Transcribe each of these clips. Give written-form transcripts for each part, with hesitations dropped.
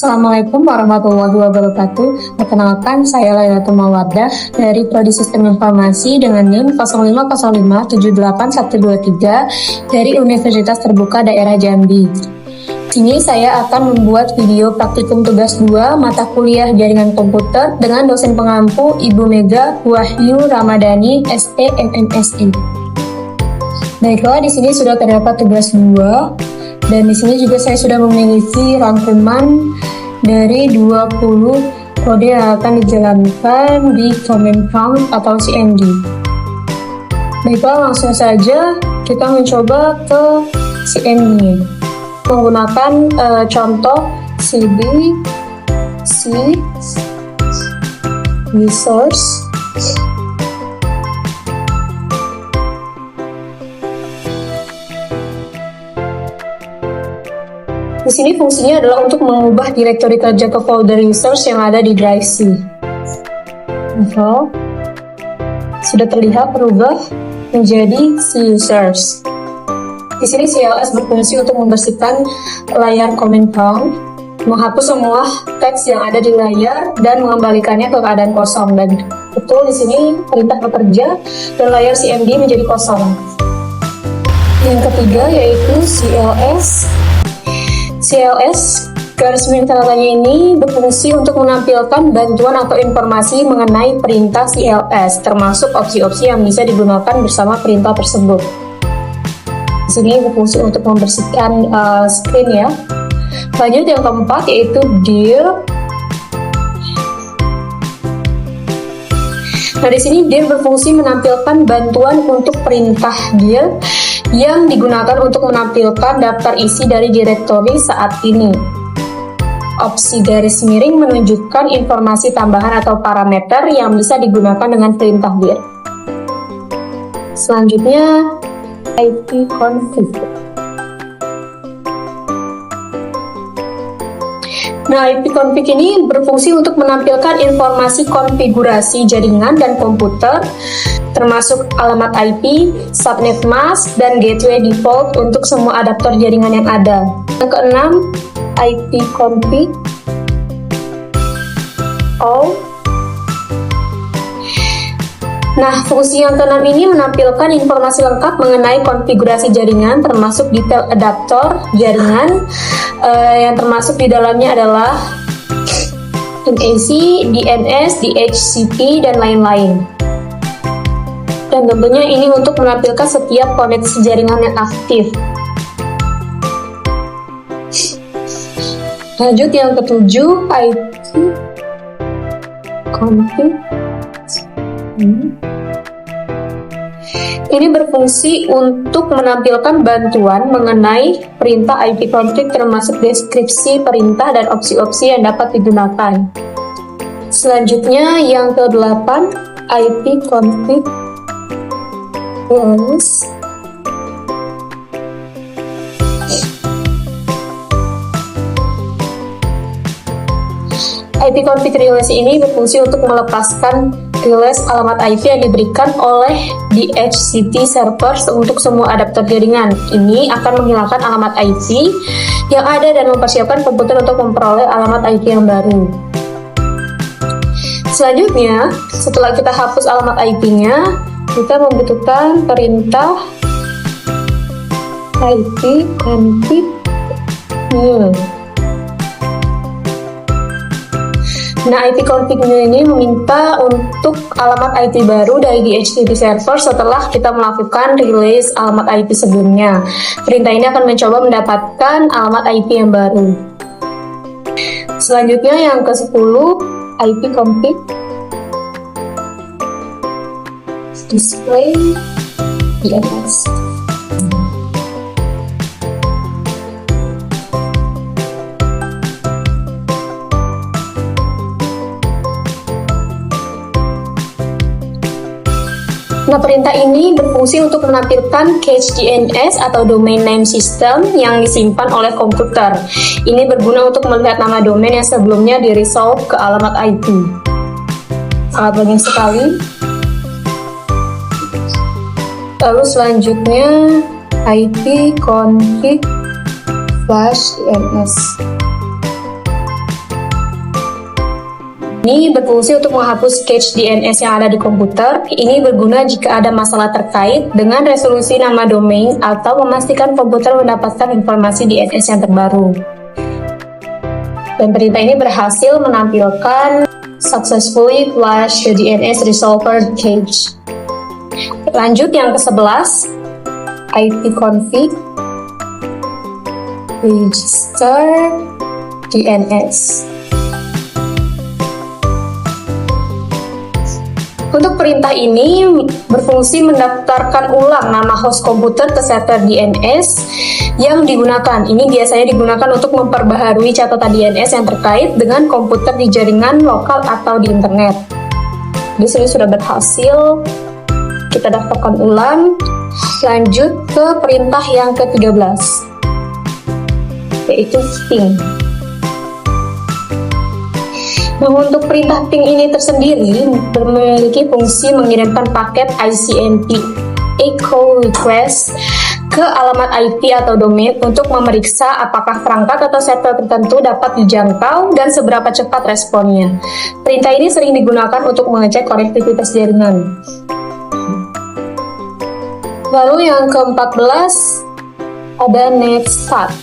Assalamualaikum warahmatullahi wabarakatuh. Perkenalkan, saya Lailatul Mawaddah dari Prodi Sistem Informasi dengan NIM 0505781123 dari Universitas Terbuka Daerah Jambi. Sini saya akan membuat video praktikum tugas 2 mata kuliah jaringan komputer dengan dosen pengampu Ibu Mega Wahyu Ramadhani SE MMSI. Baiklah, di sini sudah terdapat tugas 2. Dan di sini juga saya sudah memiliki rangkuman dari 20 kode yang akan dijalankan di command prompt atau CMD. Baiklah, langsung saja kita mencoba ke CMD menggunakan contoh cd c resource Di sini fungsinya adalah untuk mengubah direktori kerja ke folder resource yang ada di drive C. Sudah terlihat berubah menjadi C users. Di sini CLS berfungsi untuk membersihkan layar command prompt, menghapus semua teks yang ada di layar dan mengembalikannya ke keadaan kosong. Dan betul di sini perintah bekerja dan layar CMD menjadi kosong. Yang ketiga yaitu CLS garis miring tanda tanya ini berfungsi untuk menampilkan bantuan atau informasi mengenai perintah CLS, termasuk opsi-opsi yang bisa digunakan bersama perintah tersebut. Di sini berfungsi untuk membersihkan screen ya. Lanjut yang keempat yaitu dir. Nah, di sini dir berfungsi menampilkan bantuan untuk perintah dir yang digunakan untuk menampilkan daftar isi dari direktori saat ini. Opsi garis miring menunjukkan informasi tambahan atau parameter yang bisa digunakan dengan perintah dir. Selanjutnya, ipconfig. Nah, ipconfig ini berfungsi untuk menampilkan informasi konfigurasi jaringan dan komputer, termasuk alamat IP, subnet mask, dan gateway default untuk semua adaptor jaringan yang ada. Yang keenam, ipconfig all. Nah, fungsi yang keenam ini menampilkan informasi lengkap mengenai konfigurasi jaringan, termasuk detail adaptor jaringan, yang termasuk di dalamnya adalah NAC, DNS, DHCP, dan lain-lain. Dan tentunya ini untuk menampilkan setiap koneksi jaringan yang aktif. Lanjut yang ketujuh, ipconfig. Ini berfungsi untuk menampilkan bantuan mengenai perintah ipconfig, termasuk deskripsi perintah dan opsi-opsi yang dapat digunakan. Selanjutnya yang ke-8, ipconfig rules. ipconfig relay ini berfungsi untuk melepaskan relay alamat IP yang diberikan oleh DHCP servers untuk semua adaptor jaringan. Ini akan menghilangkan alamat IP yang ada dan mempersiapkan komputer untuk memperoleh alamat IP yang baru. Selanjutnya, setelah kita hapus alamat IP-nya, kita membutuhkan perintah ipconfig new. Nah, ipconfig new ini meminta untuk alamat IP baru dari DHCP server setelah kita melakukan release alamat IP sebelumnya. Perintah ini akan mencoba mendapatkan alamat IP yang baru. Selanjutnya yang ke-10, ipconfig display DNS. Nah, perintah ini berfungsi untuk menampilkan cache DNS atau domain name system yang disimpan oleh komputer. Ini berguna untuk melihat nama domain yang sebelumnya di-resolve ke alamat IP. Sangat banyak sekali. Lalu selanjutnya ipconfig flash DNS. Ini berfungsi untuk menghapus cache DNS yang ada di komputer. Ini berguna jika ada masalah terkait dengan resolusi nama domain atau memastikan komputer mendapatkan informasi DNS yang terbaru. Dan perintah ini berhasil menampilkan successfully flush the DNS resolver cache. Lanjut yang ke-11, ipconfig register DNS. Untuk perintah ini berfungsi mendaftarkan ulang nama host komputer ke server DNS yang digunakan. Ini biasanya digunakan untuk memperbaharui catatan DNS yang terkait dengan komputer di jaringan lokal atau di internet. Di sini sudah berhasil. Kita daftarkan ulang. Lanjut ke perintah yang ke-13, yaitu ping. Nah, untuk perintah ping ini tersendiri memiliki fungsi mengirimkan paket ICMP echo request ke alamat IP atau domain untuk memeriksa apakah perangkat atau server tertentu dapat dijangkau dan seberapa cepat responnya. Perintah ini sering digunakan untuk mengecek konektivitas jaringan. Lalu yang ke-14 ada netstat.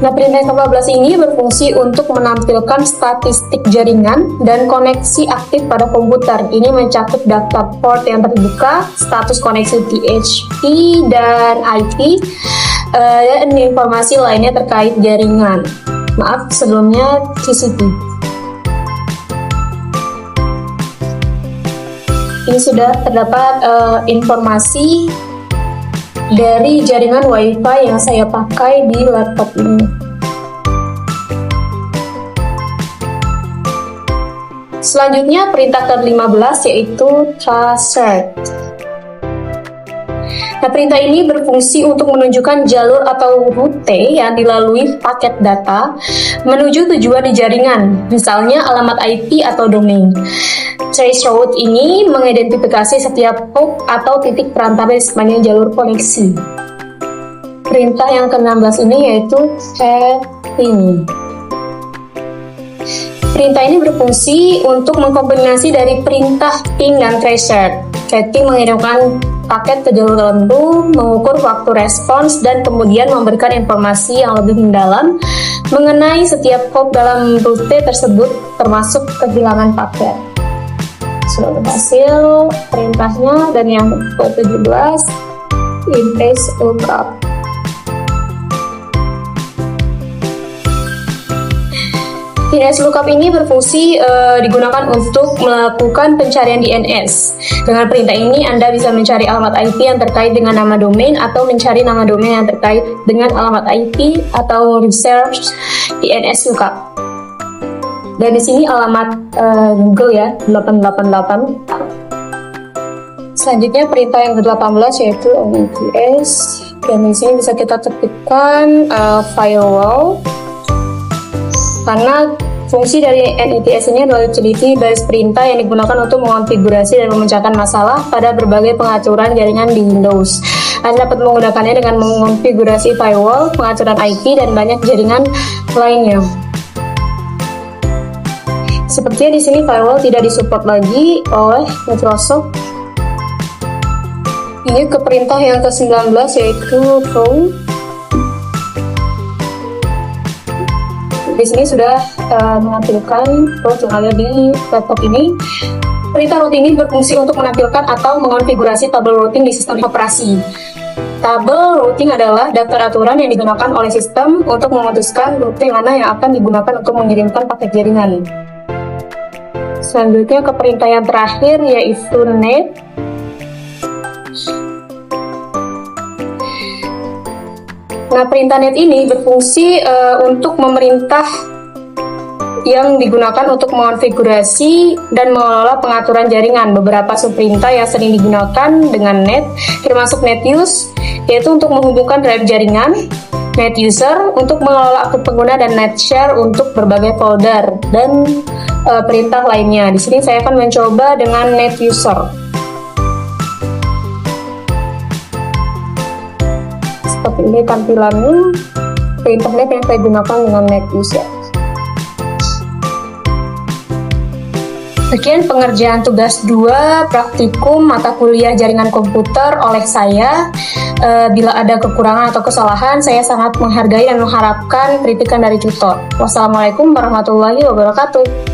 Nah, perintah ke-14 ini berfungsi untuk menampilkan statistik jaringan dan koneksi aktif pada komputer. Ini mencakup daftar port yang terbuka, status koneksi TCP dan IP, dan informasi lainnya terkait jaringan. Maaf, sebelumnya TCP. Ini sudah terdapat informasi dari jaringan WiFi yang saya pakai di laptop ini. Selanjutnya perintah ke-15 yaitu tracer. Nah, perintah ini berfungsi untuk menunjukkan jalur atau rute yang dilalui paket data menuju tujuan di jaringan, misalnya alamat IP atau domain. Trace route ini mengidentifikasi setiap hop atau titik perantara di sepanjang jalur koneksi. Perintah yang ke-16 ini yaitu setting. Perintah ini berfungsi untuk mengkombinasi dari perintah ping dan tracer. Setting mengirimkan paket ke jalur tertentu, mengukur waktu respons, dan kemudian memberikan informasi yang lebih mendalam mengenai setiap hop dalam rute tersebut, termasuk kehilangan paket. Sudah berhasil perintahnya. Dan yang ke-17 index lookup. Index lookup ini berfungsi digunakan untuk melakukan pencarian DNS. Dengan perintah ini Anda bisa mencari alamat IP yang terkait dengan nama domain atau mencari nama domain yang terkait dengan alamat IP atau research DNS lookup. Dan di sini alamat Google ya, 888. Selanjutnya perintah yang ke-18 yaitu NATS. Dan di sini bisa kita ketikkan firewall. Karena fungsi dari NATS ini adalah utility baris perintah yang digunakan untuk mengonfigurasi dan memecahkan masalah pada berbagai pengaturan jaringan di Windows. Anda dapat menggunakannya dengan mengonfigurasi firewall, pengaturan IP, dan banyak jaringan lainnya. Sepertinya di sini firewall tidak disupport lagi oleh Microsoft. Ini ke perintah yang ke-19 yaitu row. Di sini sudah menampilkan root yang ada di laptop ini. Perintah root ini berfungsi untuk menampilkan atau mengonfigurasi tabel routing di sistem operasi. Tabel routing adalah daftar aturan yang digunakan oleh sistem untuk memutuskan rute mana yang akan digunakan untuk mengirimkan paket jaringan. Selanjutnya ke perintah yang terakhir yaitu net. Nah, perintah net ini berfungsi untuk memerintah yang digunakan untuk mengonfigurasi dan mengelola pengaturan jaringan. Beberapa subperintah yang sering digunakan dengan net termasuk netuse, yaitu untuk menghubungkan drive jaringan, netuser untuk mengelola akun pengguna, dan netshare untuk berbagai folder dan perintah lainnya. Di sini saya akan mencoba dengan netuser. Seperti ini tampilannya. ke internet yang saya gunakan dengan NetUser. Sekian pengerjaan tugas 2 praktikum mata kuliah jaringan komputer oleh saya. Bila ada kekurangan atau kesalahan, saya sangat menghargai dan mengharapkan kritikan dari tutor. Wassalamualaikum warahmatullahi wabarakatuh.